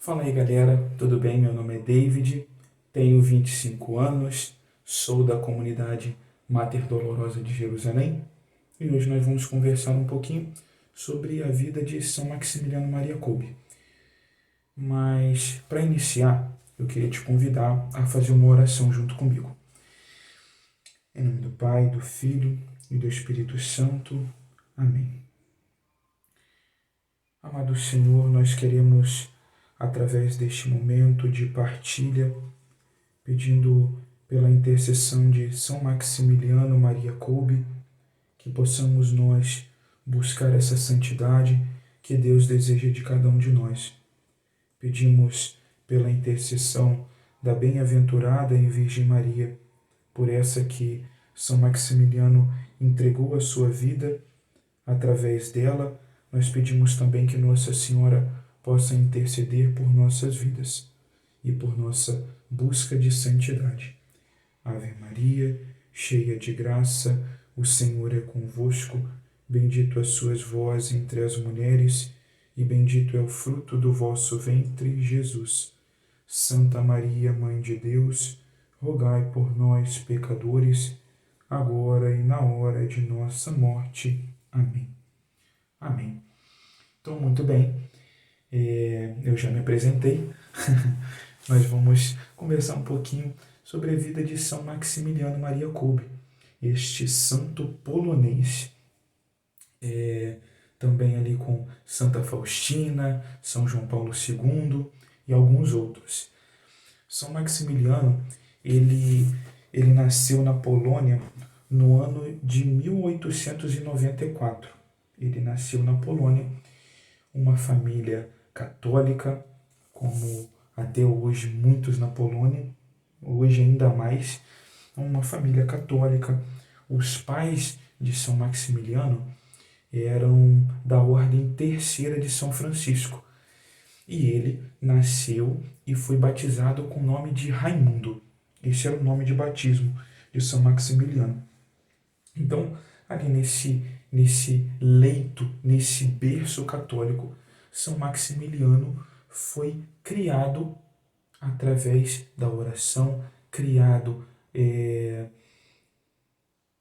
Fala aí galera, tudo bem? Meu nome é David, tenho 25 anos, sou da comunidade Mater Dolorosa de Jerusalém e hoje nós vamos conversar um pouquinho sobre a vida de São Maximiliano Maria Kolbe. Mas para iniciar, eu queria te convidar a fazer uma oração junto comigo. Em nome do Pai, do Filho e do Espírito Santo. Amém. Amado Senhor, nós queremos, através deste momento de partilha, pedindo pela intercessão de São Maximiliano Maria Kolbe, que possamos nós buscar essa santidade que Deus deseja de cada um de nós. Pedimos pela intercessão da bem-aventurada e Virgem Maria, por essa que São Maximiliano entregou a sua vida. Através dela, nós pedimos também que Nossa Senhora possa interceder por nossas vidas e por nossa busca de santidade. Ave Maria, cheia de graça, o Senhor é convosco, bendita sois vós entre as mulheres, e bendito é o fruto do vosso ventre, Jesus. Santa Maria, Mãe de Deus, rogai por nós, pecadores, agora e na hora de nossa morte. Amém. Amém. Então, muito bem, eu já me apresentei. Nós vamos conversar um pouquinho sobre a vida de São Maximiliano Maria Kolbe, este santo polonês, também ali com Santa Faustina, São João Paulo II e alguns outros. São Maximiliano, ele nasceu na Polônia no ano de 1894. Ele nasceu na Polônia, uma família católica, como até hoje muitos na Polônia, hoje ainda mais, uma família católica. Os pais de São Maximiliano eram da Ordem Terceira de São Francisco, e ele nasceu e foi batizado com o nome de Raimundo. Esse era o nome de batismo de São Maximiliano. Então, ali nesse leito, nesse berço católico, São Maximiliano foi criado através da oração, criado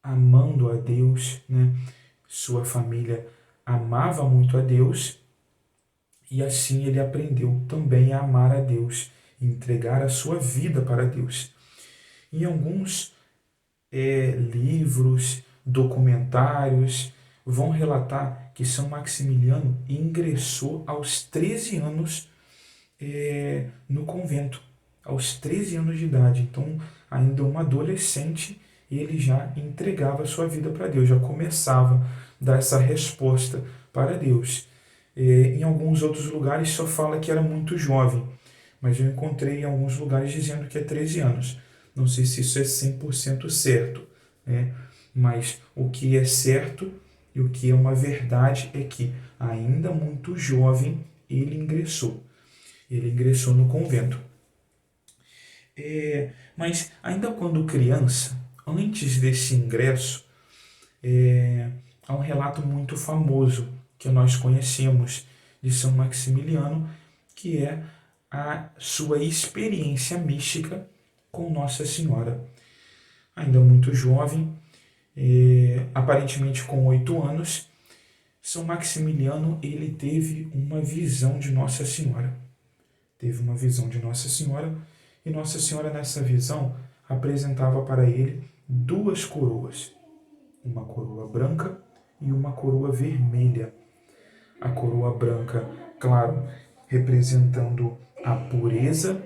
amando a Deus, né? Sua família amava muito a Deus e assim ele aprendeu também a amar a Deus, entregar a sua vida para Deus. Em alguns livros, documentários, vão relatar que São Maximiliano ingressou aos 13 anos no convento, aos 13 anos de idade. Então, ainda um adolescente, ele já entregava a sua vida para Deus, já começava a dar essa resposta para Deus. Em alguns outros lugares só fala que era muito jovem, mas eu encontrei em alguns lugares dizendo que é 13 anos. Não sei se isso é 100% certo, né? Mas o que é certo e o que é uma verdade é que, ainda muito jovem, ele ingressou no convento. Mas ainda quando criança, antes desse ingresso, há um relato muito famoso que nós conhecemos de São Maximiliano, que é a sua experiência mística com Nossa Senhora. Ainda muito jovem, aparentemente com 8 anos, São Maximiliano ele teve uma visão de Nossa Senhora. E Nossa Senhora nessa visão apresentava para ele duas coroas, uma coroa branca e uma coroa vermelha. A coroa branca, claro, representando a pureza,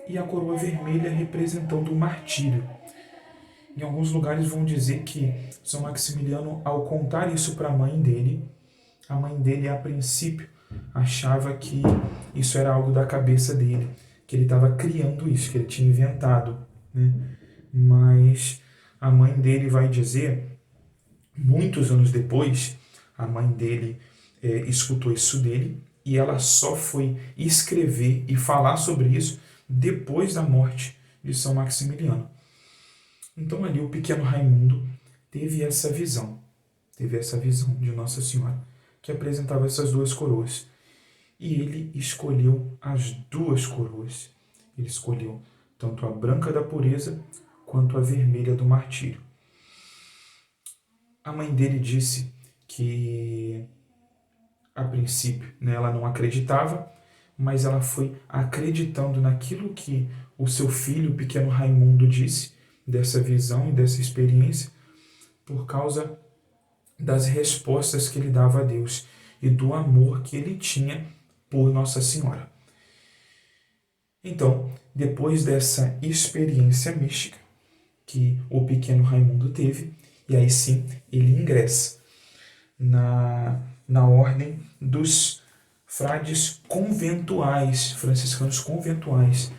e a coroa vermelha representando o martírio. Em alguns lugares vão dizer que São Maximiliano, ao contar isso para a mãe dele, a princípio achava que isso era algo da cabeça dele, que ele estava criando isso, que ele tinha inventado, né? Mas a mãe dele vai dizer, muitos anos depois, a mãe dele escutou isso dele, e ela só foi escrever e falar sobre isso depois da morte de São Maximiliano. Então ali o pequeno Raimundo teve essa visão de Nossa Senhora, que apresentava essas duas coroas. e ele escolheu as duas coroas. Ele escolheu tanto a branca da pureza quanto a vermelha do martírio. A mãe dele disse que, a princípio, né, ela não acreditava, mas ela foi acreditando naquilo que o seu filho, o pequeno Raimundo, disse, dessa visão e dessa experiência, por causa das respostas que ele dava a Deus e do amor que ele tinha por Nossa Senhora. Então, depois dessa experiência mística que o pequeno Raimundo teve, e aí sim ele ingressa na ordem dos frades conventuais, franciscanos conventuais.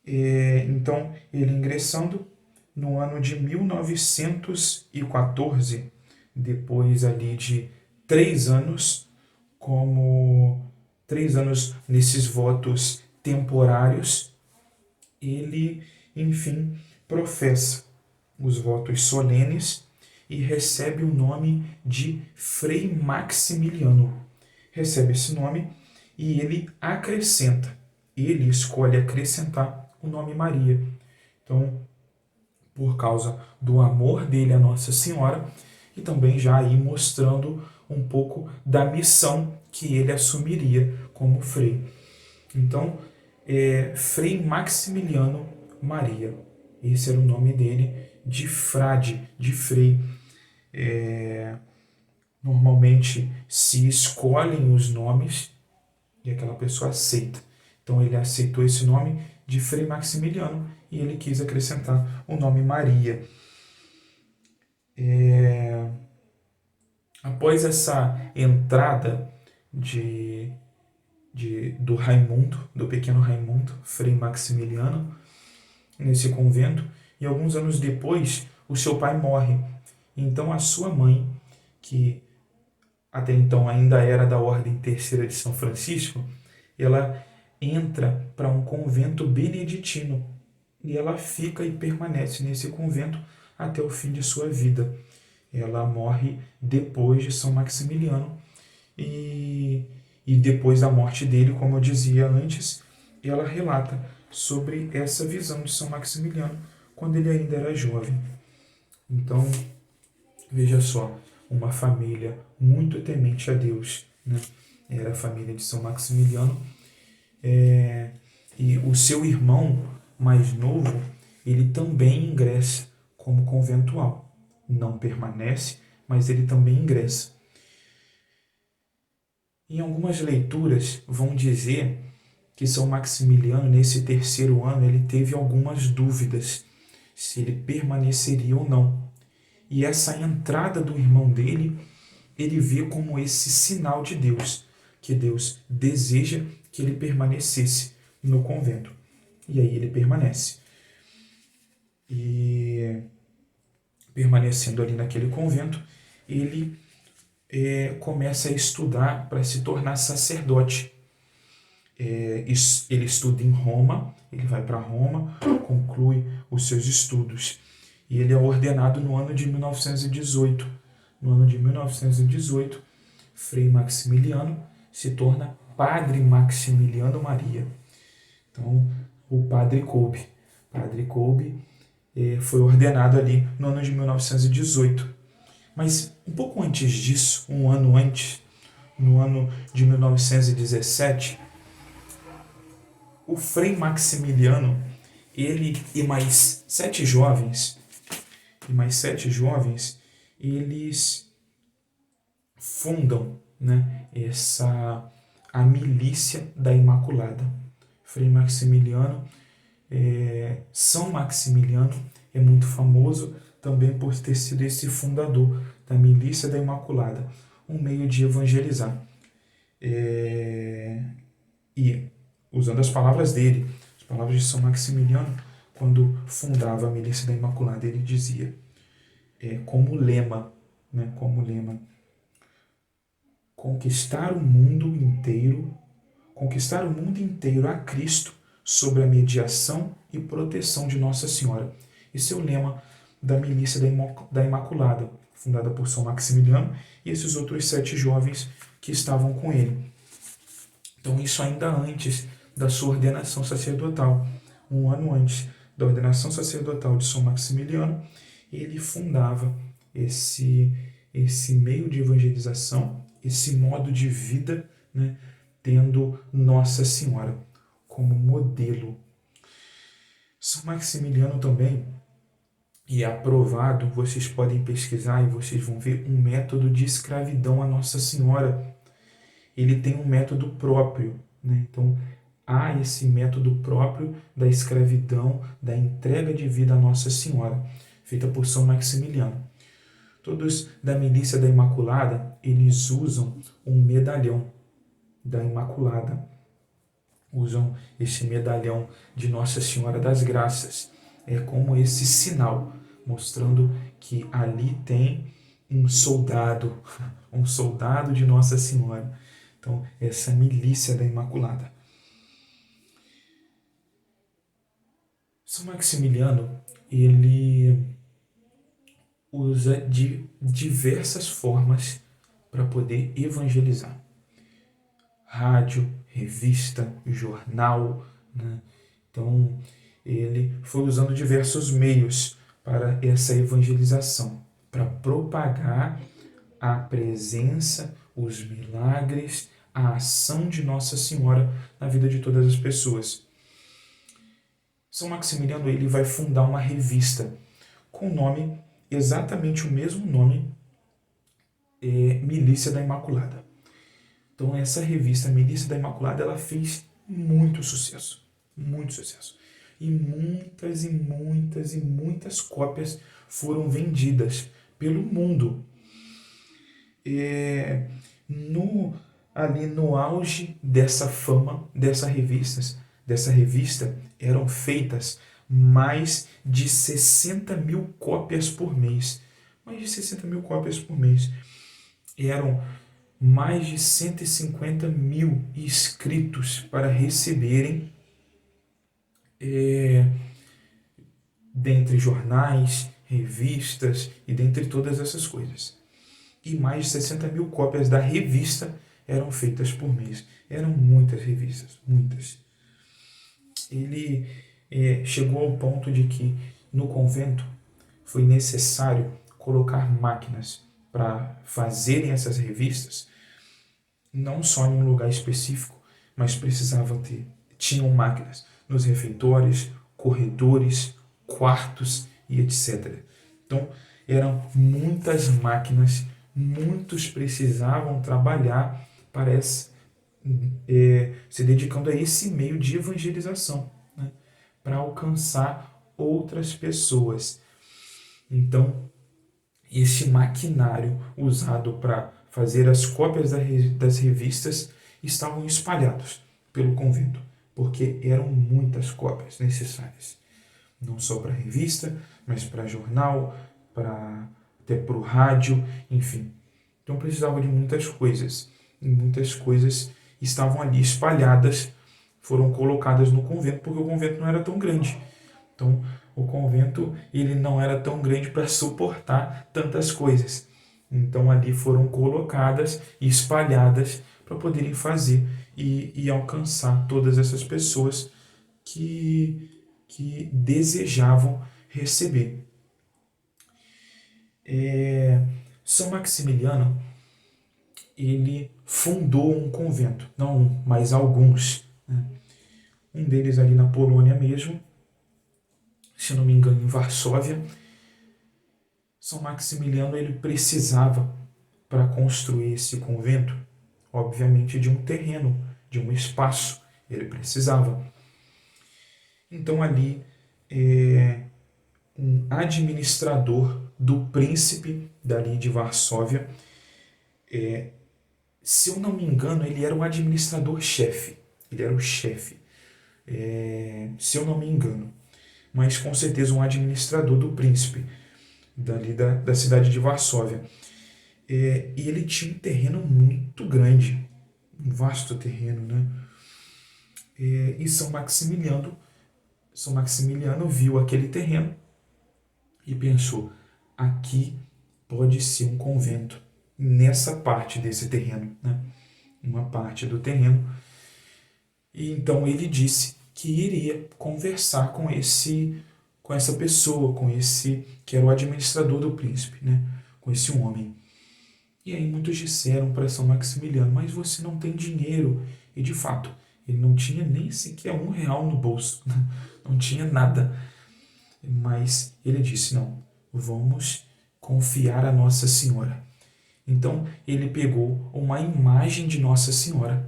Então, ele ingressando no ano de 1914, depois ali de 3 anos, como 3 anos nesses votos temporários, ele, enfim, professa os votos solenes e recebe o nome de Frei Maximiliano. Recebe esse nome e ele acrescenta, ele escolhe acrescentar o nome Maria. Então, por causa do amor dele à Nossa Senhora, e também já aí mostrando um pouco da missão que ele assumiria como frei. Então, Frei Maximiliano Maria, esse era o nome dele, de frade, de frei. Normalmente se escolhem os nomes e aquela pessoa aceita. Então ele aceitou esse nome de Frei Maximiliano e ele quis acrescentar o nome Maria. Após essa entrada do Raimundo, do pequeno Raimundo, Frei Maximiliano, nesse convento, e alguns anos depois o seu pai morre. Então a sua mãe, que até então ainda era da Ordem Terceira de São Francisco, ela entra para um convento beneditino e ela fica e permanece nesse convento até o fim de sua vida. Ela morre depois de São Maximiliano e depois da morte dele, como eu dizia antes, ela relata sobre essa visão de São Maximiliano quando ele ainda era jovem. Então, veja só, uma família muito temente a Deus, né? Era a família de São Maximiliano, e o seu irmão mais novo, ele também ingressa como conventual. Não permanece, mas ele também ingressa. Em algumas leituras vão dizer que São Maximiliano, nesse terceiro ano, ele teve algumas dúvidas se ele permaneceria ou não. E essa entrada do irmão dele, ele vê como esse sinal de Deus, que Deus deseja que ele permanecesse no convento. E aí ele permanece. E permanecendo ali naquele convento, ele começa a estudar para se tornar sacerdote. Ele estuda em Roma, ele vai para Roma, conclui os seus estudos. E ele é ordenado no ano de 1918. No ano de 1918, Frei Maximiliano se torna Padre Maximiliano Maria. Então, o Padre Kolbe. Padre Kolbe foi ordenado ali no ano de 1918. Mas um pouco antes disso, um ano antes, no ano de 1917, o Frei Maximiliano, ele e mais 7 jovens, eles fundam, né, a milícia da Imaculada. Frei Maximiliano, São Maximiliano, é muito famoso também por ter sido esse fundador da milícia da Imaculada, um meio de evangelizar. E usando as palavras dele, as palavras de São Maximiliano, quando fundava a milícia da Imaculada, ele dizia, como lema, conquistar o mundo inteiro a Cristo sob a mediação e proteção de Nossa Senhora. Esse é o lema da milícia da Imaculada, fundada por São Maximiliano e esses outros 7 jovens que estavam com ele. Então isso ainda antes da sua ordenação sacerdotal. Um ano antes da ordenação sacerdotal de São Maximiliano, ele fundava esse meio de evangelização, esse modo de vida, né, tendo Nossa Senhora como modelo. São Maximiliano também, e é aprovado, vocês podem pesquisar e vocês vão ver um método de escravidão a Nossa Senhora. Ele tem um método próprio, né? Então, há esse método próprio da escravidão, da entrega de vida a Nossa Senhora, feita por São Maximiliano. Todos da milícia da Imaculada, eles usam um medalhão da Imaculada. Usam esse medalhão de Nossa Senhora das Graças. É como esse sinal, mostrando que ali tem um soldado de Nossa Senhora. Então, essa milícia da Imaculada. São Maximiliano, ele usa de diversas formas para poder evangelizar. Rádio, revista, jornal, né? Então, ele foi usando diversos meios para essa evangelização, para propagar a presença, os milagres, a ação de Nossa Senhora na vida de todas as pessoas. São Maximiliano, ele vai fundar uma revista com o nome, exatamente o mesmo nome, Milícia da Imaculada. Então essa revista, Milícia da Imaculada, ela fez muito sucesso. E muitas cópias foram vendidas pelo mundo. Ali no auge dessa fama dessa revista, eram feitas mais de 60 mil cópias por mês. Eram mais de 150 mil inscritos para receberem, dentre jornais, revistas e dentre todas essas coisas. E mais de 60 mil cópias da revista eram feitas por mês. Eram muitas revistas, muitas. Ele chegou ao ponto de que no convento foi necessário colocar máquinas para fazerem essas revistas, não só em um lugar específico, mas tinham máquinas nos refeitórios, corredores, quartos e etc. Então, eram muitas máquinas, muitos precisavam trabalhar para se dedicando a esse meio de evangelização, né, para alcançar outras pessoas. Então, esse maquinário usado para fazer as cópias das revistas estavam espalhados pelo convento, porque eram muitas cópias necessárias, não só para revista, mas para jornal, até para o rádio, enfim. Então precisava de muitas coisas, e muitas coisas estavam ali espalhadas, foram colocadas no convento, porque o convento não era tão grande. Então, o convento ele não era tão grande para suportar tantas coisas. Então, ali foram colocadas e espalhadas para poderem fazer e alcançar todas essas pessoas que desejavam receber. São Maximiliano, ele fundou um convento, não um, mas alguns, né? Um deles ali na Polônia mesmo, se não me engano, em Varsóvia. São Maximiliano, ele precisava, para construir esse convento, obviamente de um terreno, de um espaço, ele precisava. Então ali, um administrador do príncipe dali de Varsóvia, se eu não me engano, ele era o administrador-chefe, ele era o chefe, se eu não me engano, mas com certeza um administrador do príncipe, dali da cidade de Varsóvia. E ele tinha um terreno muito grande, um vasto terreno, né? E São Maximiliano viu aquele terreno e pensou, aqui pode ser um convento, nessa parte desse terreno, né? Uma parte do terreno. E então ele disse que iria conversar com essa pessoa, com esse que era o administrador do príncipe, né? Com esse homem. E aí muitos disseram para São Maximiliano, mas você não tem dinheiro. E de fato, ele não tinha nem sequer R$ 1 no bolso, não tinha nada. Mas ele disse, não, vamos confiar a Nossa Senhora. Então ele pegou uma imagem de Nossa Senhora,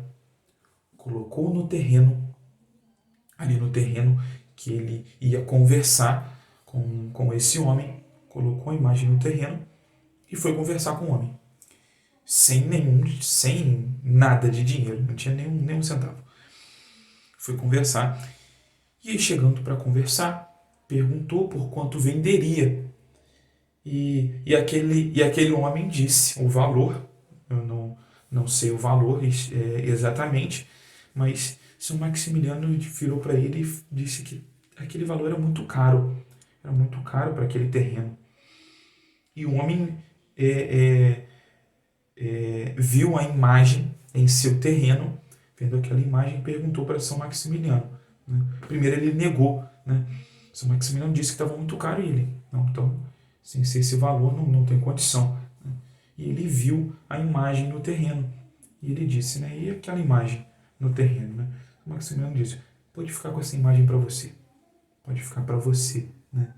colocou no terreno, ali no terreno que ele ia conversar com esse homem, colocou a imagem no terreno e foi conversar com o homem. Sem nada de dinheiro, não tinha nenhum centavo. Foi conversar. E aí, chegando para conversar, perguntou por quanto venderia. E aquele homem disse o valor, eu não sei o valor exatamente, mas São Maximiliano virou para ele e disse que aquele valor era muito caro para aquele terreno. E o homem viu a imagem em seu terreno, vendo aquela imagem, perguntou para São Maximiliano. Né? Primeiro ele negou, né? São Maximiliano disse que estava muito caro e ele, não, então, sem ser esse valor, não tem condição. Né? E ele viu a imagem no terreno. E ele disse, né? E aquela imagem no terreno? Né? São Maximiliano disse, pode ficar com essa imagem para você. Pode ficar para você. Né?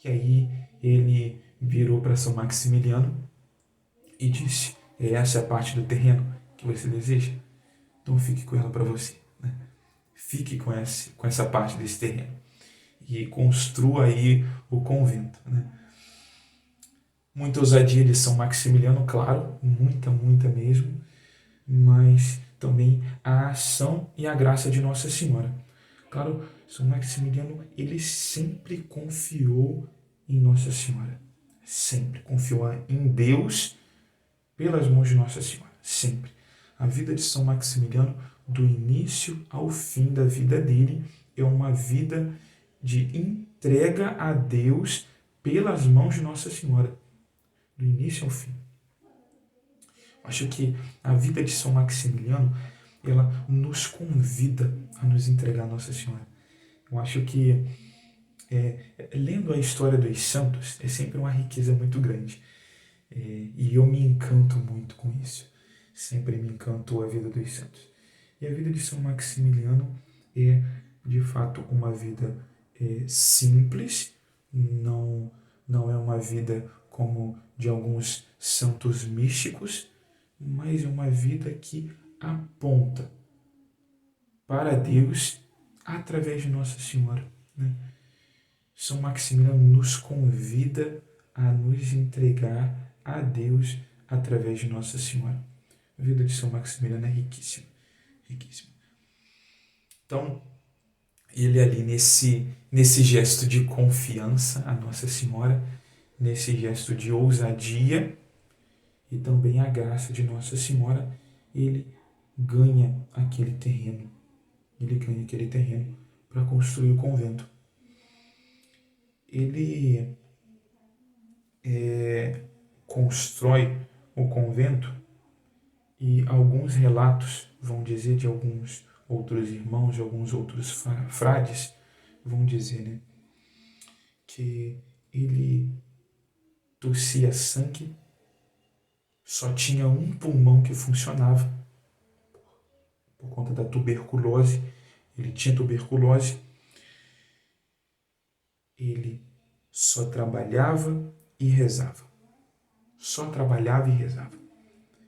E aí ele virou para São Maximiliano e disse, essa é a parte do terreno que você deseja? Então fique com ela para você. Né? Fique com essa parte desse terreno. E construa aí o convento. Né? Muita ousadia de São Maximiliano, claro, muita mesmo, mas também a ação e a graça de Nossa Senhora. Claro, São Maximiliano, ele sempre confiou em Nossa Senhora. Sempre confiou em Deus pelas mãos de Nossa Senhora. Sempre. A vida de São Maximiliano, do início ao fim da vida dele, é uma vida de entrega a Deus pelas mãos de Nossa Senhora. Do início ao fim. Acho que a vida de São Maximiliano, ela nos convida a nos entregar a Nossa Senhora. Eu acho que lendo a história dos santos é sempre uma riqueza muito grande. E eu me encanto muito com isso. Sempre me encantou a vida dos santos. E a vida de São Maximiliano é, de fato, uma vida simples, não é uma vida como de alguns santos místicos, mas é uma vida que aponta para Deus através de Nossa Senhora. Né? São Maximiliano nos convida a nos entregar a Deus através de Nossa Senhora. A vida de São Maximiliano é riquíssima, riquíssima. Então, ele ali nesse gesto de confiança a Nossa Senhora, nesse gesto de ousadia e também a graça de Nossa Senhora, ele ganha aquele terreno. Ele ganha aquele terreno para construir o convento. Ele constrói o convento e alguns relatos vão dizer de alguns outros irmãos, de alguns outros frades, vão dizer, né, que ele tossia sangue, só tinha um pulmão que funcionava por conta da tuberculose. Ele tinha tuberculose. Ele só trabalhava e rezava. Só trabalhava e rezava.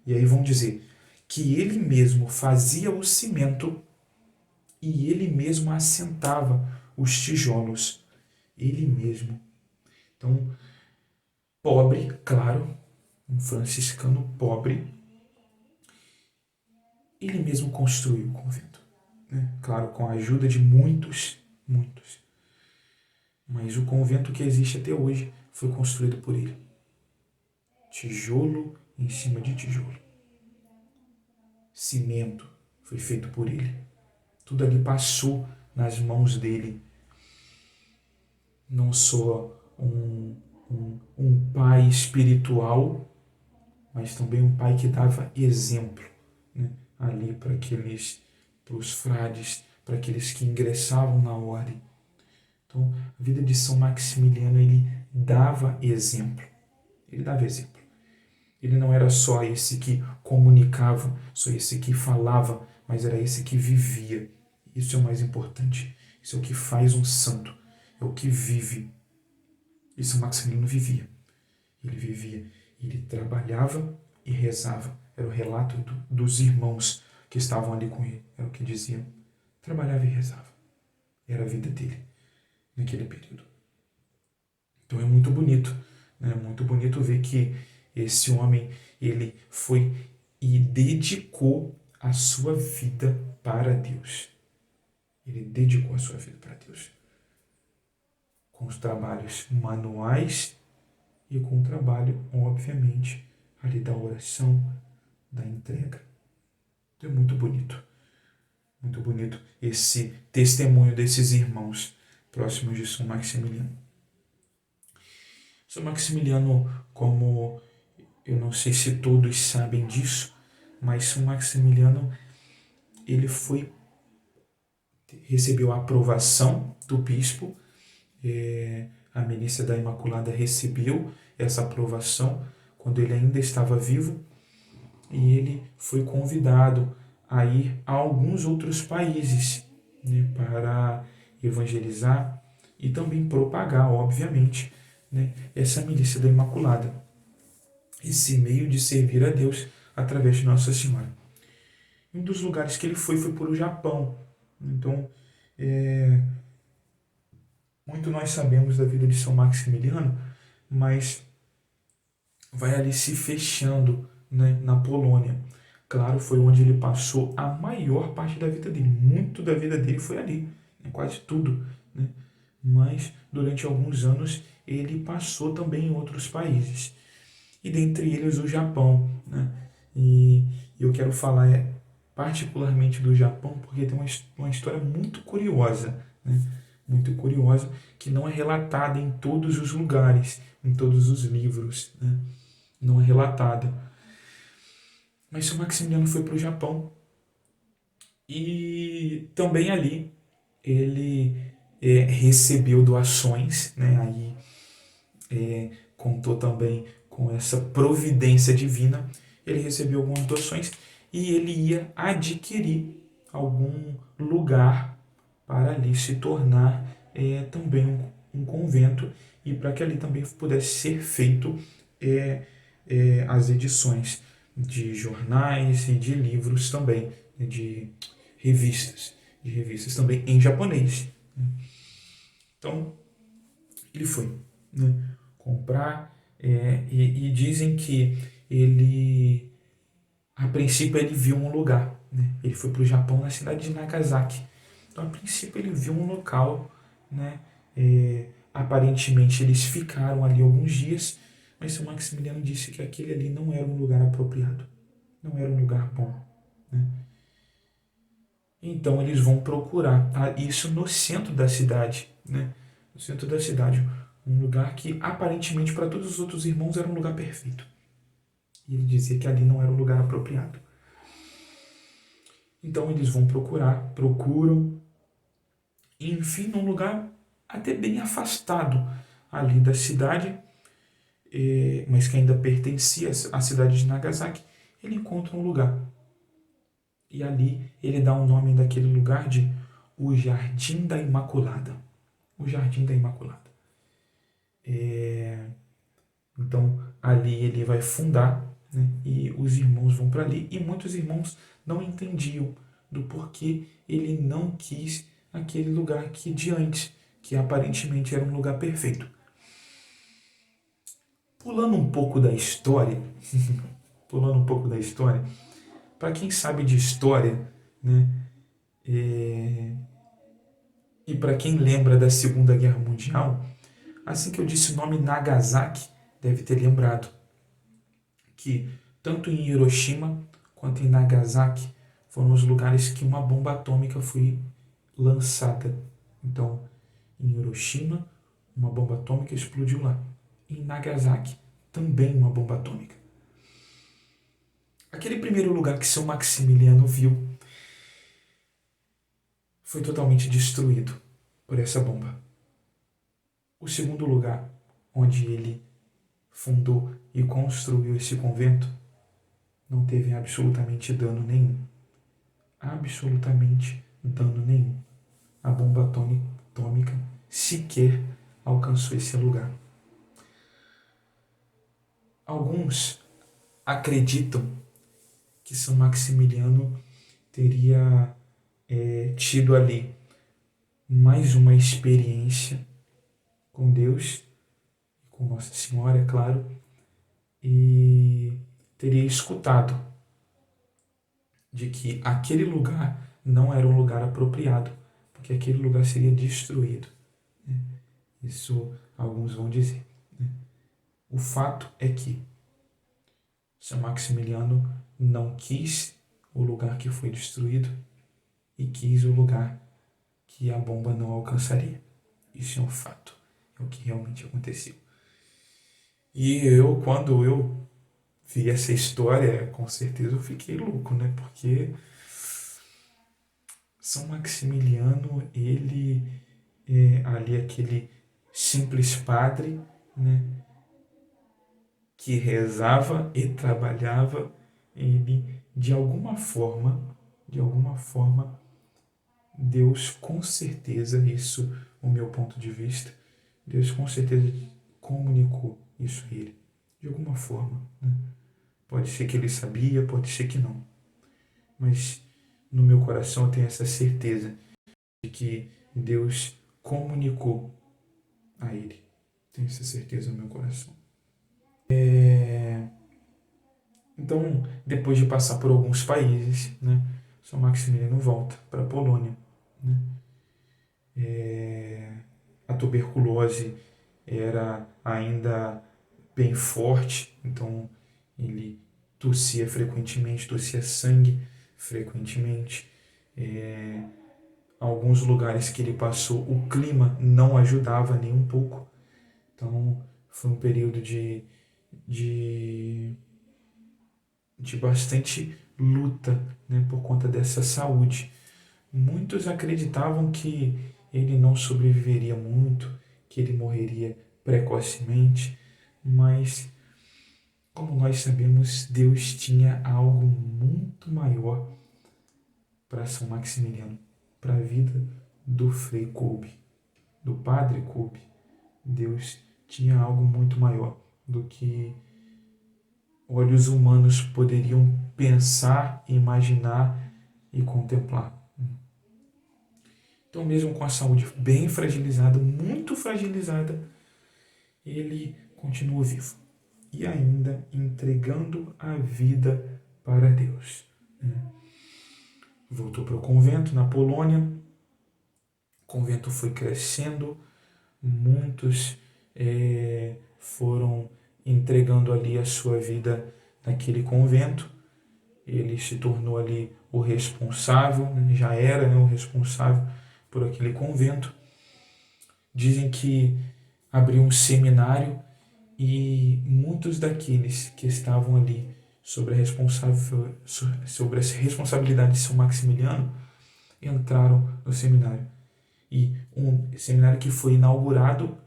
E aí vão dizer que ele mesmo fazia o cimento e ele mesmo assentava os tijolos. Ele mesmo. Então, pobre, claro, um franciscano pobre, ele mesmo construiu o convento. Né? Claro, com a ajuda de muitos. Mas o convento que existe até hoje foi construído por ele. Tijolo em cima de tijolo. Cimento foi feito por ele. Tudo ali passou nas mãos dele. Não só um pai espiritual, mas também um pai que dava exemplo, né, ali para para os frades, para aqueles que ingressavam na ordem. Então, a vida de São Maximiliano, ele dava exemplo. Ele dava exemplo. Ele não era só esse que comunicava, só esse que falava, mas era esse que vivia. Isso é o mais importante. Isso é o que faz um santo. É o que vive. E São Maximiliano vivia. Ele vivia. Ele trabalhava e rezava. Era o relato dos irmãos que estavam ali com ele. Era o que diziam. Trabalhava e rezava. Era a vida dele naquele período. Então é muito bonito. É muito bonito ver que esse homem, ele foi e dedicou a sua vida para Deus. Ele dedicou a sua vida para Deus. Com os trabalhos manuais e com o trabalho, obviamente, ali da oração, da entrega. Então é muito bonito. Muito bonito esse testemunho desses irmãos próximos de São Maximiliano. São Maximiliano, como eu não sei se todos sabem disso, mas São Maximiliano, ele recebeu a aprovação do bispo, a milícia da Imaculada recebeu essa aprovação quando ele ainda estava vivo, e ele foi convidado a ir a alguns outros países, né, para evangelizar e também propagar, obviamente, né, essa milícia da Imaculada, esse meio de servir a Deus através de Nossa Senhora. Um dos lugares que ele foi para o Japão. Então, muito nós sabemos da vida de São Maximiliano, mas vai ali se fechando, né, na Polônia. Claro, foi onde ele passou a maior parte da vida dele. Muito da vida dele foi ali, né, quase tudo. Né? Mas, durante alguns anos, ele passou também em outros países. E dentre eles o Japão. Né? E eu quero falar particularmente do Japão, porque tem uma história muito curiosa, né? Muito curiosa, que não é relatada em todos os lugares, em todos os livros, né? Não é relatada. Mas São Maximiliano foi para o Japão e também ali ele recebeu doações, né? Aí contou também com essa providência divina, ele recebeu algumas doações e ele ia adquirir algum lugar para ali se tornar também um convento e para que ali também pudesse ser feito as edições de jornais e de livros também, de revistas também em japonês. Então, ele foi, né, comprar e dizem que ele, a princípio, ele viu um lugar. Né? Ele foi para o Japão, na cidade de Nagasaki. Então, a princípio, ele viu um local, né? Aparentemente, eles ficaram ali alguns dias, mas São Maximiliano disse que aquele ali não era um lugar apropriado, não era um lugar bom. Né? Então, eles vão procurar isso no centro da cidade, né? No centro da cidade, um lugar que aparentemente para todos os outros irmãos era um lugar perfeito. E ele dizia que ali não era um lugar apropriado. Então eles vão procuram, e enfim, num lugar até bem afastado ali da cidade, mas que ainda pertencia à cidade de Nagasaki, ele encontra um lugar. E ali ele dá o nome daquele lugar de o Jardim da Imaculada. O Jardim da Imaculada. Então ali ele vai fundar, né, e os irmãos vão para ali, e muitos irmãos não entendiam do porquê ele não quis aquele lugar aqui de antes, que aparentemente era um lugar perfeito. Pulando um pouco da história, para quem sabe de história, né, e para quem lembra da Segunda Guerra Mundial, assim que eu disse o nome Nagasaki, deve ter lembrado que tanto em Hiroshima quanto em Nagasaki foram os lugares que uma bomba atômica foi lançada. Então, em Hiroshima, uma bomba atômica explodiu lá. Em Nagasaki, também uma bomba atômica. Aquele primeiro lugar que São Maximiliano viu foi totalmente destruído por essa bomba. O segundo lugar onde ele fundou e construiu esse convento não teve absolutamente dano nenhum. Absolutamente dano nenhum. A bomba atômica sequer alcançou esse lugar. Alguns acreditam que São Maximiliano teria tido ali mais uma experiência com Deus, com Nossa Senhora, é claro, e teria escutado de que aquele lugar não era um lugar apropriado, porque aquele lugar seria destruído. Isso alguns vão dizer. O fato é que São Maximiliano não quis o lugar que foi destruído e quis o lugar que a bomba não alcançaria. Isso é um fato, é o que realmente aconteceu. E quando eu vi essa história, com certeza eu fiquei louco, né? Porque São Maximiliano, ele é ali aquele simples padre, né? Que rezava e trabalhava, ele de alguma forma, Deus com certeza, isso o meu ponto de vista, Deus com certeza comunicou isso a ele, de alguma forma. Né? Pode ser que ele sabia, pode ser que não. Mas no meu coração eu tenho essa certeza de que Deus comunicou a ele. Tenho essa certeza no meu coração. Então, depois de passar por alguns países, né, São Maximiliano volta para a Polônia. Né? A tuberculose era ainda bem forte, então ele tossia frequentemente, tossia sangue frequentemente. Alguns lugares que ele passou, o clima não ajudava nem um pouco. Então, foi um período de bastante luta, né, por conta dessa saúde. Muitos acreditavam que ele não sobreviveria muito, que ele morreria precocemente, mas, como nós sabemos, Deus tinha algo muito maior para São Maximiliano, para a vida do Frei Kolbe, do Padre Kolbe. Deus tinha algo muito maior do que olhos humanos poderiam pensar, imaginar e contemplar. Então, mesmo com a saúde bem fragilizada, muito fragilizada, ele continua vivo e ainda entregando a vida para Deus. Voltou para o convento na Polônia, o convento foi crescendo, muitos foram entregando ali a sua vida naquele convento. Ele se tornou ali o responsável, já era, né, o responsável por aquele convento. Dizem que abriu um seminário e muitos daqueles que estavam ali sobre a responsabilidade de São Maximiliano entraram no seminário. E um seminário que foi inaugurado,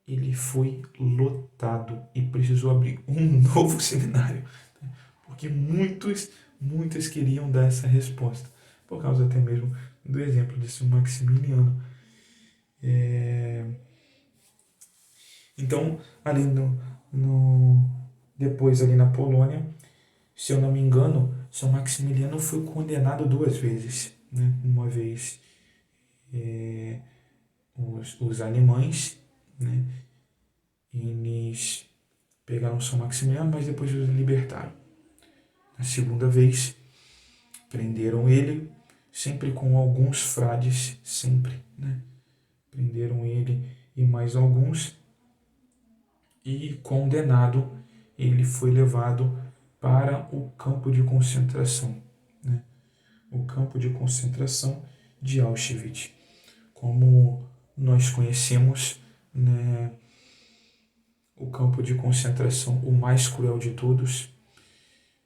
ele foi lotado e precisou abrir um novo seminário, porque muitos queriam dar essa resposta, por causa até mesmo do exemplo de São Maximiliano. Então, ali depois ali na Polônia, se eu não me engano, São Maximiliano foi condenado 2 vezes. Né? Uma vez os alemães, né? Eles pegaram São Maximiliano, mas depois os libertaram. Na segunda vez, prenderam ele, sempre com alguns frades, sempre, né? Prenderam ele e mais alguns, e condenado, ele foi levado para o campo de concentração, né? O campo de concentração de Auschwitz. Como nós conhecemos, né, o campo de concentração, o mais cruel de todos,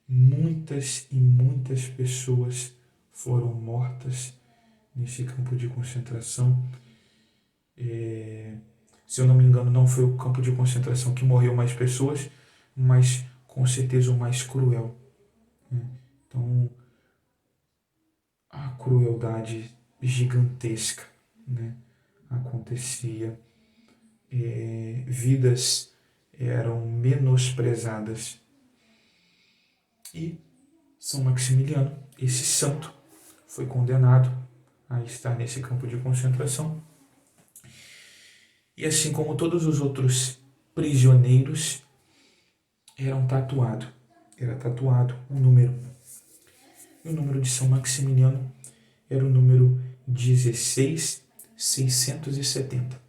muitas e muitas pessoas foram mortas nesse campo de concentração. Se eu não me engano, não foi o campo de concentração que morreu mais pessoas, mas com certeza o mais cruel, né? Então, a crueldade gigantesca, né, acontecia. Vidas eram menosprezadas. E São Maximiliano, esse santo, foi condenado a estar nesse campo de concentração. E assim como todos os outros prisioneiros, era tatuado um número. E o número de São Maximiliano era o número 16.670.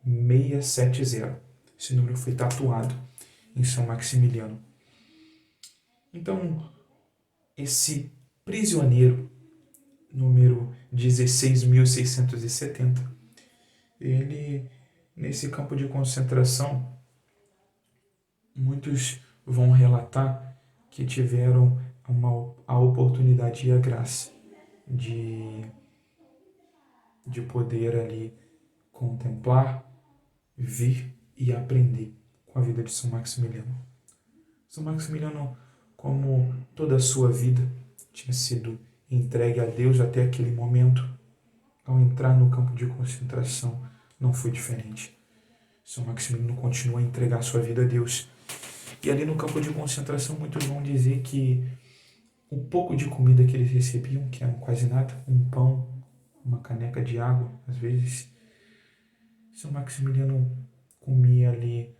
16670. Esse número foi tatuado em São Maximiliano. Então, esse prisioneiro, número 16.670, ele, nesse campo de concentração, muitos vão relatar que tiveram a oportunidade e a graça de poder ali contemplar, vir e aprender com a vida de São Maximiliano. São Maximiliano, como toda a sua vida, tinha sido entregue a Deus até aquele momento. Ao entrar no campo de concentração, não foi diferente. São Maximiliano continua a entregar sua vida a Deus. E ali no campo de concentração, muitos vão dizer que o pouco de comida que eles recebiam, que era quase nada, um pão, uma caneca de água, às vezes, São Maximiliano comia ali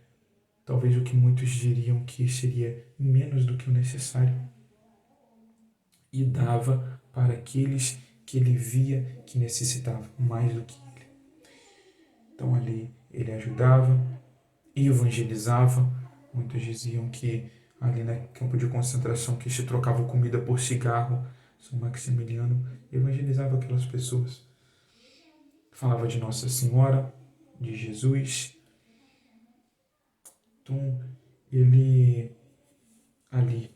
talvez o que muitos diriam que seria menos do que o necessário, e dava para aqueles que ele via que necessitavam mais do que ele. Então ali ele ajudava, evangelizava. Muitos diziam que ali no campo de concentração que se trocava comida por cigarro, São Maximiliano evangelizava aquelas pessoas. Falava de Nossa Senhora, de Jesus. Então ele ali,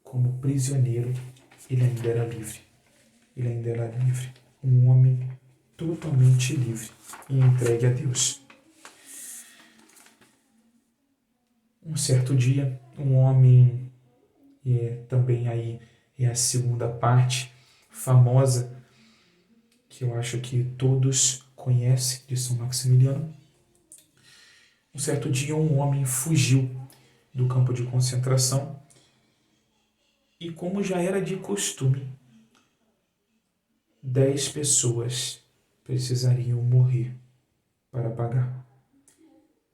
como prisioneiro, ele ainda era livre. Ele ainda era livre. Um homem totalmente livre e entregue a Deus. Um certo dia, um homem, também aí é a segunda parte famosa, que eu acho que todos conhecem, de São Maximiliano. Um certo dia, um homem fugiu do campo de concentração e, como já era de costume, 10 pessoas precisariam morrer para pagar.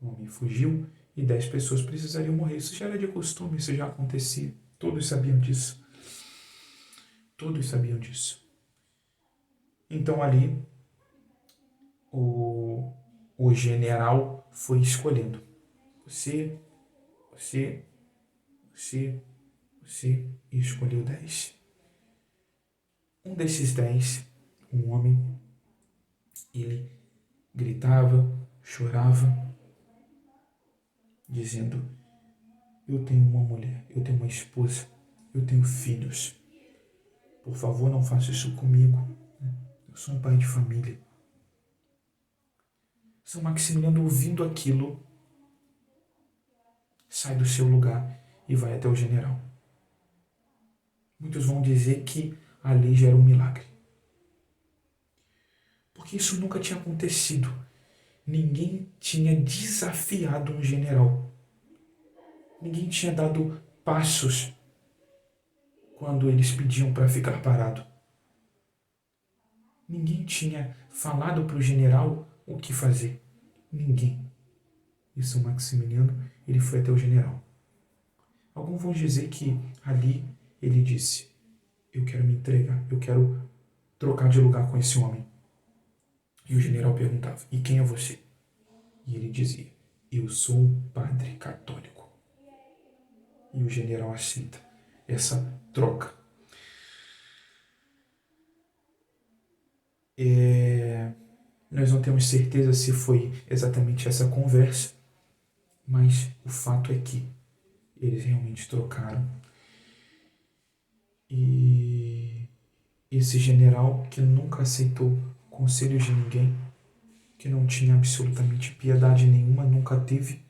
O homem fugiu e 10 pessoas precisariam morrer. Isso já era de costume, isso já acontecia. Todos sabiam disso. Todos sabiam disso. Então ali, o general foi escolhendo. Você, e escolheu 10. Um desses 10, um homem, ele gritava, chorava, dizendo: eu tenho uma mulher, eu tenho uma esposa, eu tenho filhos. Por favor, não faça isso comigo. Eu sou um pai de família. São Maximiliano, ouvindo aquilo, sai do seu lugar e vai até o general. Muitos vão dizer que ali já era um milagre, porque isso nunca tinha acontecido. Ninguém tinha desafiado um general. Ninguém tinha dado passos quando eles pediam para ficar parado. Ninguém tinha falado para o general o que fazer. Ninguém. E São Maximiliano, ele foi até o general. Alguns vão dizer que ali ele disse: eu quero me entregar, eu quero trocar de lugar com esse homem. E o general perguntava: e quem é você? E ele dizia: eu sou um padre católico. E o general aceita essa troca. Nós não temos certeza se foi exatamente essa conversa, mas o fato é que eles realmente trocaram. E esse general que nunca aceitou conselhos de ninguém, que não tinha absolutamente piedade nenhuma, nunca teve,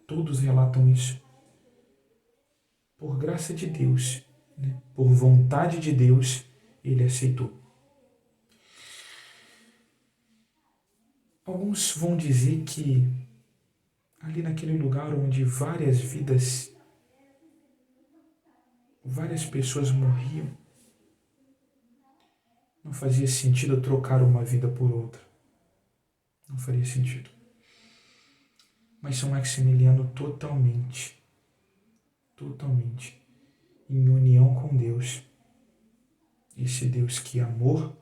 todos relatam isso. Por graça de Deus, né? Por vontade de Deus, ele aceitou. Alguns vão dizer que ali naquele lugar onde várias vidas, várias pessoas morriam, não fazia sentido trocar uma vida por outra. Não faria sentido. Mas São Maximiliano totalmente em união com Deus. Esse Deus que é amor,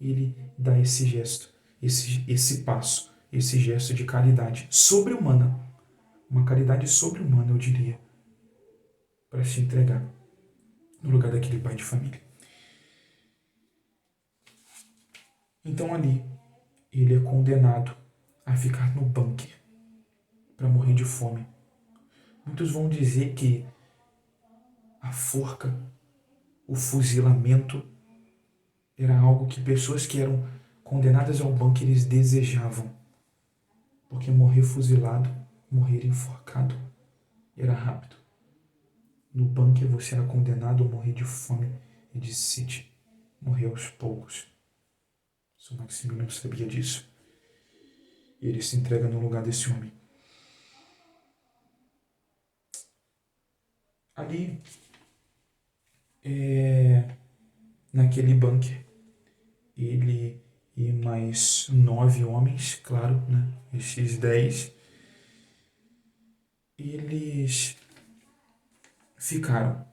ele dá esse gesto, esse passo, esse gesto de caridade sobre-humana. Uma caridade sobre-humana, eu diria, para se entregar no lugar daquele pai de família. Então ali, ele é condenado a ficar no bunker para morrer de fome. Muitos vão dizer que a forca, o fuzilamento, era algo que pessoas que eram condenadas ao bunker eles desejavam. Porque morrer fuzilado, morrer enforcado, era rápido. No bunker você era condenado a morrer de fome e de sede. Morrer aos poucos. São Maximiliano sabia disso. E ele se entrega no lugar desse homem. Ali, naquele bunker, ele e mais 9 homens, claro, né? Esses 10, eles ficaram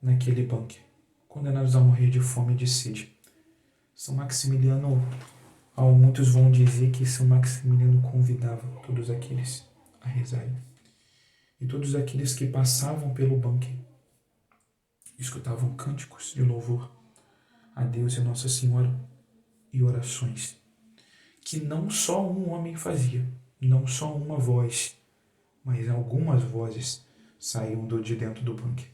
naquele bunker, condenados a morrer de fome e de sede. São Maximiliano, muitos vão dizer que São Maximiliano convidava todos aqueles a rezarem. E todos aqueles que passavam pelo bunker escutavam cânticos de louvor a Deus e a Nossa Senhora e orações que não só um homem fazia, não só uma voz, mas algumas vozes saíam de dentro do bunker.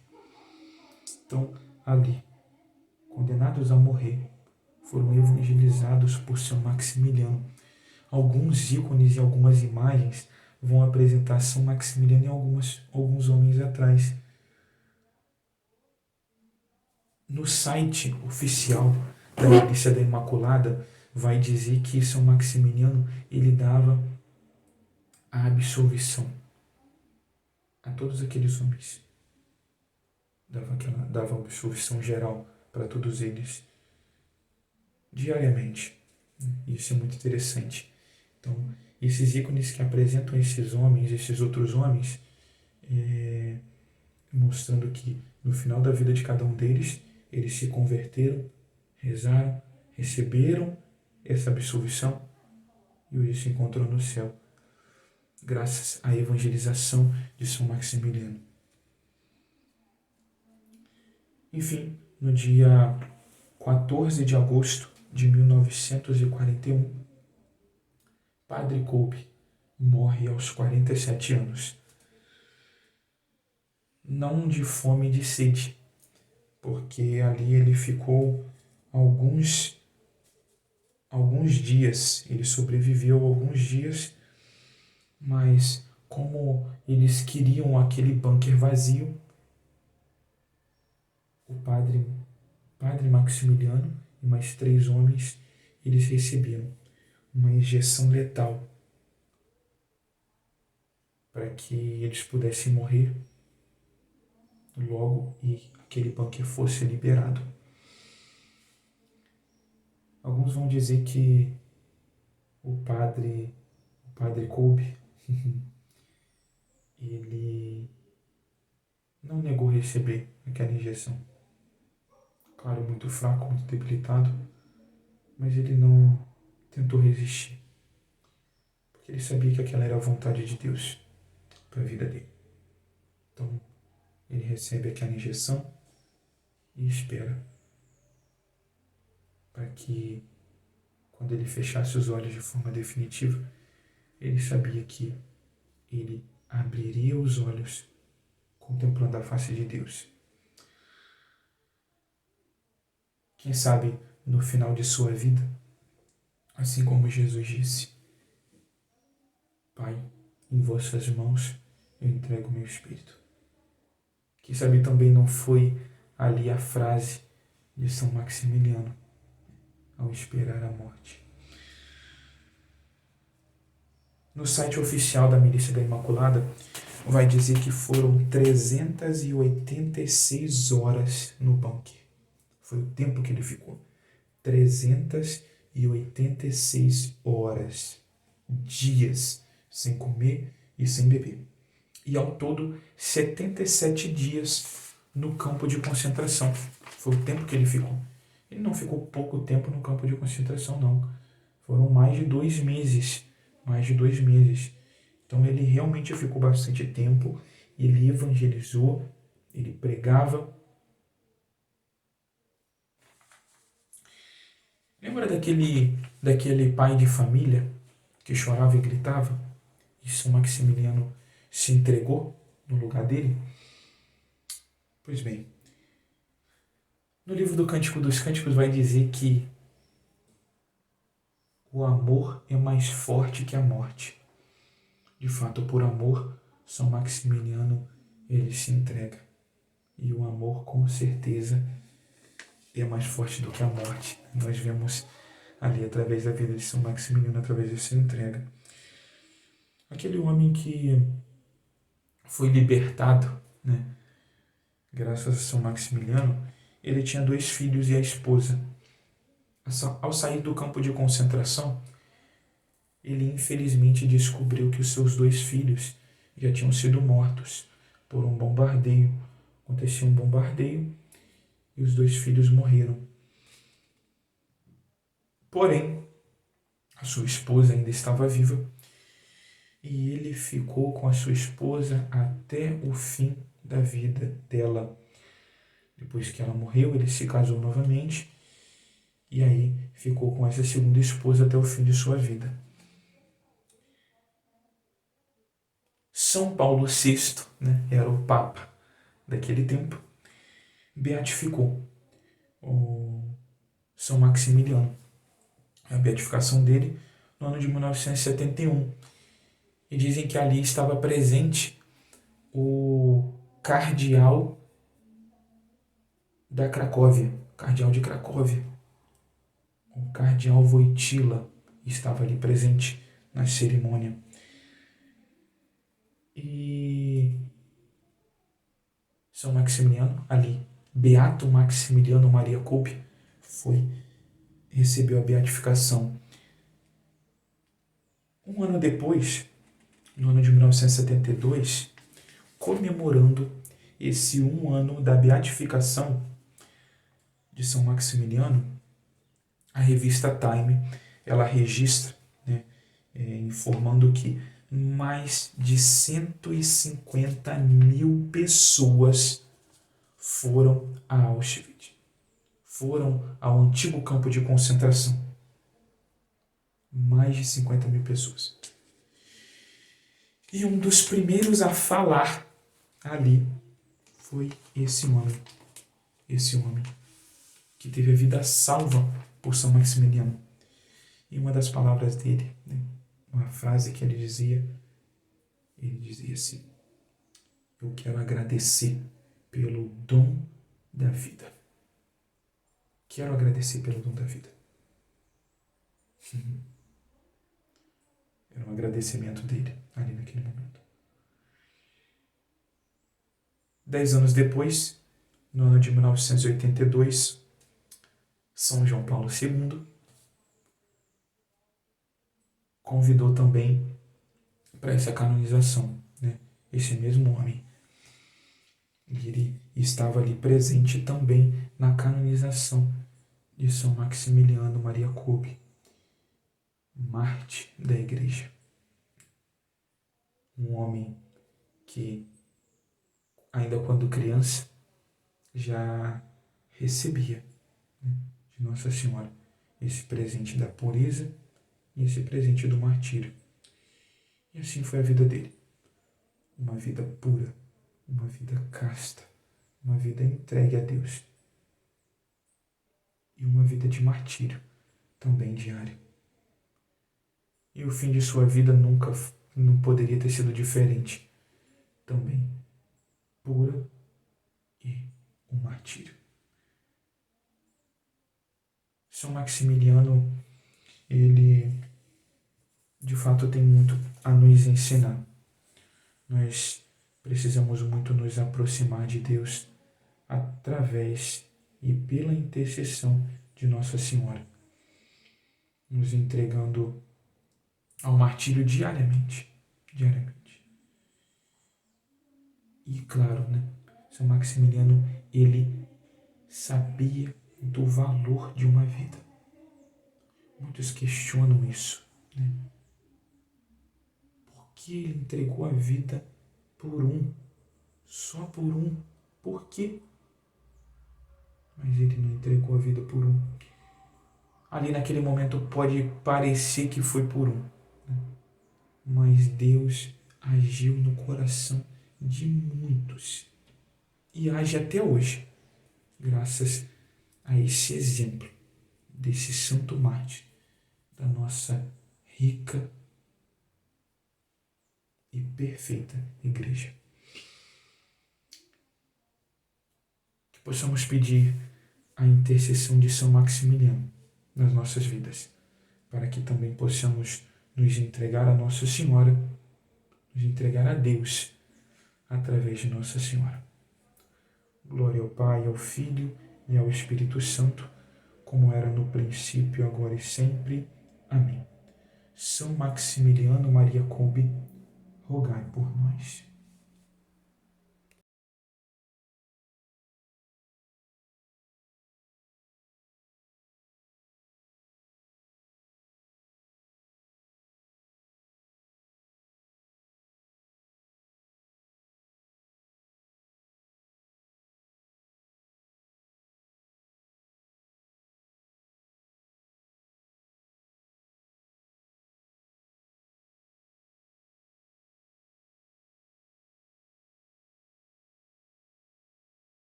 Então, ali, condenados a morrer, foram evangelizados por São Maximiliano. Alguns ícones e algumas imagens vão apresentar São Maximiliano e alguns homens atrás. No site oficial da Milícia da Imaculada, vai dizer que São Maximiliano ele dava a absolvição a todos aqueles homens. Dava absolvição geral para todos eles diariamente. Isso é muito interessante. Então, esses ícones que apresentam esses homens, esses outros homens, mostrando que no final da vida de cada um deles, eles se converteram, rezaram, receberam essa absolvição e hoje se encontram no céu, graças à evangelização de São Maximiliano. Enfim, no dia 14 de agosto de 1941, Padre Kolbe morre aos 47 anos. Não de fome e de sede, porque ali ele ficou alguns dias, ele sobreviveu alguns dias, mas como eles queriam aquele bunker vazio, o padre Maximiliano e mais 3 homens, eles receberam uma injeção letal para que eles pudessem morrer logo e aquele bunker fosse liberado. Alguns vão dizer que o padre Kolbe, ele não negou receber aquela injeção. Claro, muito fraco, muito debilitado, mas ele não tentou resistir, porque ele sabia que aquela era a vontade de Deus para a vida dele. Então, ele recebe aquela injeção e espera para que, quando ele fechasse os olhos de forma definitiva, ele sabia que ele abriria os olhos contemplando a face de Deus. Quem sabe no final de sua vida, assim como Jesus disse: Pai, em vossas mãos eu entrego meu espírito. Quem sabe também não foi ali a frase de São Maximiliano ao esperar a morte. No site oficial da Milícia da Imaculada, vai dizer que foram 386 horas no bunker. Foi o tempo que ele ficou. 386 horas. Dias sem comer e sem beber. E ao todo, 77 dias no campo de concentração. Foi o tempo que ele ficou. Ele não ficou pouco tempo no campo de concentração, não. Foram mais de 2 meses. Mais de 2 meses. Então ele realmente ficou bastante tempo. Ele evangelizou, ele pregava. Lembra daquele pai de família que chorava e gritava? E São Maximiliano se entregou no lugar dele? Pois bem, no livro do Cântico dos Cânticos vai dizer que o amor é mais forte que a morte. De fato, por amor, São Maximiliano ele se entrega. E o amor, com certeza, é mais forte do que a morte. Nós vemos ali, através da vida de São Maximiliano, através dessa entrega. Aquele homem que foi libertado, né, graças a São Maximiliano, ele tinha 2 filhos e a esposa. Ao sair do campo de concentração, ele infelizmente descobriu que os seus 2 filhos já tinham sido mortos por um bombardeio. Aconteceu um bombardeio e os 2 filhos morreram. Porém, a sua esposa ainda estava viva e ele ficou com a sua esposa até o fim da vida dela. Depois que ela morreu, ele se casou novamente e aí ficou com essa segunda esposa até o fim de sua vida. São Paulo VI, né, era o Papa daquele tempo, beatificou o São Maximiliano. A beatificação dele no ano de 1971. E dizem que ali estava presente o cardeal da Cracóvia, cardeal de Cracóvia. O cardeal Wojtyła estava ali presente na cerimônia. E São Maximiliano, ali, Beato Maximiliano Maria Kolbe, recebeu a beatificação. Um ano depois, no ano de 1972, comemorando esse 1 ano da beatificação de São Maximiliano, a revista Time, ela registra, né, informando que mais de 150 mil pessoas foram a Auschwitz, foram ao antigo campo de concentração. Mais de 50 mil pessoas. E um dos primeiros a falar ali foi esse homem que teve a vida salva por São Maximiliano. E uma das palavras dele, né, uma frase que ele dizia assim: eu quero agradecer pelo dom da vida. Quero agradecer pelo dom da vida. Era um agradecimento dele ali naquele momento. 10 anos depois, no ano de 1982, São João Paulo II convidou também para essa canonização, né, esse mesmo homem. E ele estava ali presente também na canonização de São Maximiliano Maria Kolbe, mártir da Igreja. Um homem que, ainda quando criança, já recebia, né, de Nossa Senhora esse presente da pureza e esse presente do martírio. E assim foi a vida dele. Uma vida pura, uma vida casta, uma vida entregue a Deus. e uma vida de martírio, também diária. E o fim de sua vida não poderia ter sido diferente, também pura e um martírio. São Maximiliano, ele de fato tem muito a nos ensinar. Nós precisamos muito nos aproximar de Deus através e pela intercessão de Nossa Senhora, nos entregando ao martírio diariamente. E claro, São Maximiliano, ele sabia do valor de uma vida. Muitos questionam isso, Por que ele entregou a vida por um? Só por um? Por quê? Mas ele não entregou a vida por um. Ali naquele momento pode parecer que foi por um, mas Deus agiu no coração de muitos e age até hoje, graças a esse exemplo desse santo mártir da nossa rica e perfeita igreja. Que possamos pedir a intercessão de São Maximiliano nas nossas vidas, para que também possamos nos entregar a Nossa Senhora, nos entregar a Deus através de Nossa Senhora. Glória ao Pai, ao Filho e ao Espírito Santo, como era no princípio, agora e sempre. Amém. São Maximiliano Maria Kolbe, rogai por nós.